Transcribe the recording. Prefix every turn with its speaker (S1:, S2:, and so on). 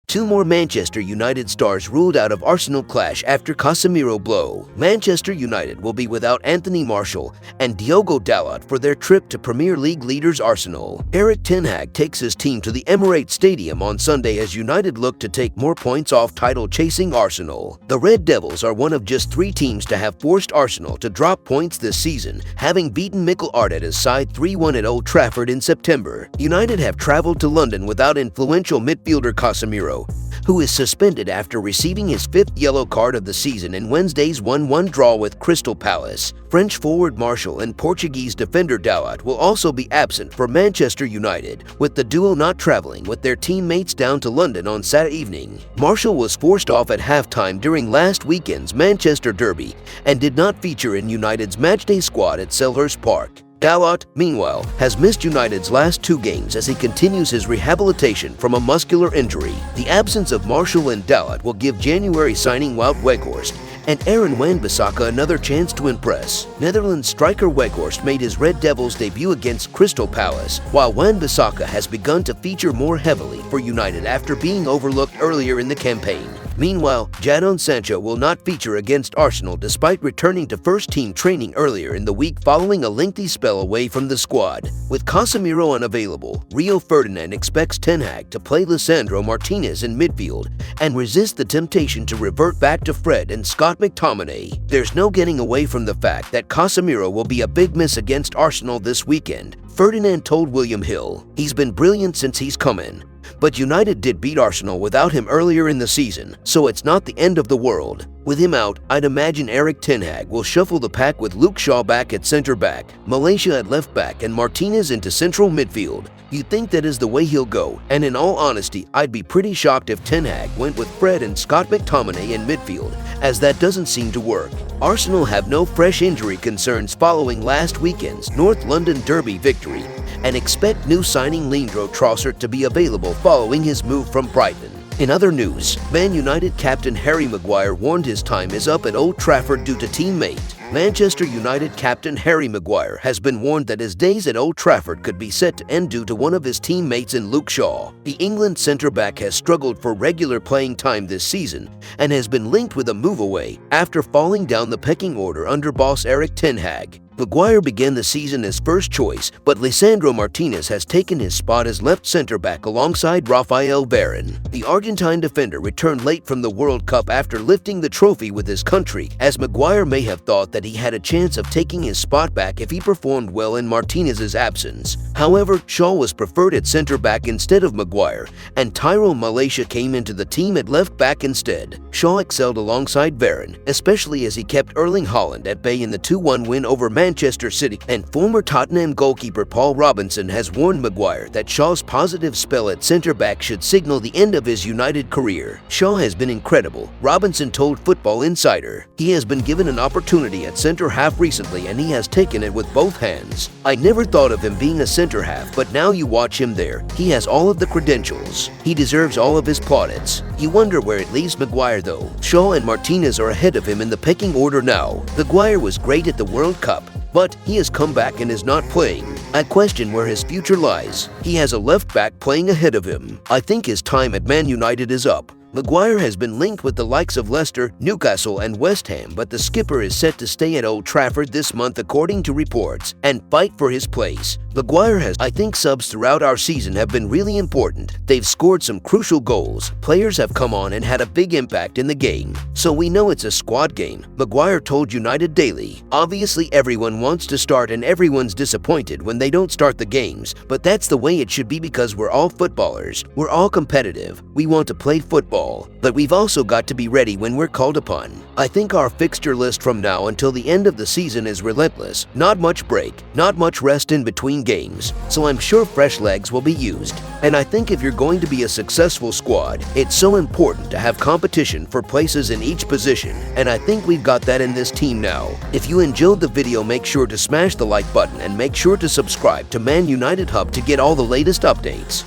S1: Two more Manchester United stars ruled out of Arsenal clash after Kaasemiro blow. Manchester United will be without Anthony Martial and Diogo Dalot for their trip to Premier League leaders Arsenal. Erik takes his team to the Emirates Stadium on Sunday as United look to take more points off title-chasing Arsenal. The Red Devils are one of just 3 teams to have forced Arsenal to drop points this season, having beaten Mikel Arteta's side 3-1 at Old Trafford in September. United have travelled to London without influential midfielder Kaasemiro, who is suspended after receiving his 5th yellow card of the season in Wednesday's 1-1 draw with Crystal Palace. French forward Martial and Portuguese defender Dalot will also be absent for Manchester United, with the duo not travelling with their teammates down to London on Saturday evening. Martial was forced off at halftime during last weekend's Manchester derby and did not feature in United's matchday squad at Selhurst Park. Dalot, meanwhile, has missed United's last 2 games as he continues his rehabilitation from a muscular injury. The absence of Martial and Dalot will give January signing Wout Weghorst and Aaron Wan-Bissaka another chance to impress. Netherlands striker Weghorst made his Red Devils debut against Crystal Palace, while Wan-Bissaka has begun to feature more heavily for United after being overlooked earlier in the campaign. Meanwhile, Jadon Sancho will not feature against Arsenal despite returning to first-team training earlier in the week following a lengthy spell away from the squad. With Kaasemiro unavailable, Rio Ferdinand expects Ten Hag to play Lisandro Martinez in midfield and resist the temptation to revert back to Fred and Scott McTominay. There's no getting away from the fact that Kaasemiro will be a big miss against Arsenal this weekend. Ferdinand told William Hill, "He's been brilliant since he's come in. But United did beat Arsenal without him earlier in the season, so it's not the end of the world." With him out, I'd imagine Erik will shuffle the pack with Luke Shaw back at center-back, Malaysia at left-back, and Martinez into central midfield. You'd think that is the way he'll go, and in all honesty, I'd be pretty shocked if Ten Hag went with Fred and Scott McTominay in midfield, as that doesn't seem to work. Arsenal have no fresh injury concerns following last weekend's North London derby victory, and expect new signing Leandro Trossard to be available following his move from Brighton. In other news, Man United captain Harry Maguire warned his time is up at Old Trafford due to teammate. Manchester United captain Harry Maguire has been warned that his days at Old Trafford could be set to end due to one of his teammates in Luke Shaw. The England centre-back has struggled for regular playing time this season and has been linked with a move away after falling down the pecking order under boss Erik Ten Hag. Maguire began the season as first choice, but Lisandro Martinez has taken his spot as left center-back alongside Rafael Varane. The Argentine defender returned late from the World Cup after lifting the trophy with his country, as Maguire may have thought that he had a chance of taking his spot back if he performed well in Martinez's absence. However, Shaw was preferred at center-back instead of Maguire, and Tyrone Malaysia came into the team at left-back instead. Shaw excelled alongside Varane, especially as he kept Erling Haaland at bay in the 2-1 win over Manchester City, and former Tottenham goalkeeper Paul Robinson has warned Maguire that Shaw's positive spell at centre-back should signal the end of his United career. Shaw has been incredible, Robinson told Football Insider. He has been given an opportunity at centre-half recently and he has taken it with both hands. I never thought of him being a centre-half, but now you watch him there. He has all of the credentials. He deserves all of his plaudits. You wonder where it leaves Maguire though. Shaw and Martinez are ahead of him in the pecking order now. Maguire was great at the World Cup, but he has come back and is not playing. I question where his future lies. He has a left back playing ahead of him. I think his time at Man United is up. Maguire has been linked with the likes of Leicester, Newcastle, and West Ham, but the skipper is set to stay at Old Trafford this month according to reports, and fight for his place. Maguire has, I think subs throughout our season have been really important. They've scored some crucial goals. Players have come on and had a big impact in the game. So we know it's a squad game, Maguire told United Daily. Obviously everyone wants to start and everyone's disappointed when they don't start the games, but that's the way it should be because we're all footballers. We're all competitive. We want to play football, but we've also got to be ready when we're called upon. I think our fixture list from now until the end of the season is relentless. Not much break, not much rest in between games, so I'm sure fresh legs will be used. And I think if you're going to be a successful squad, it's so important to have competition for places in each position, and I think we've got that in this team now. If you enjoyed the video, make sure to smash the like button and make sure to subscribe to Man United Hub to get all the latest updates.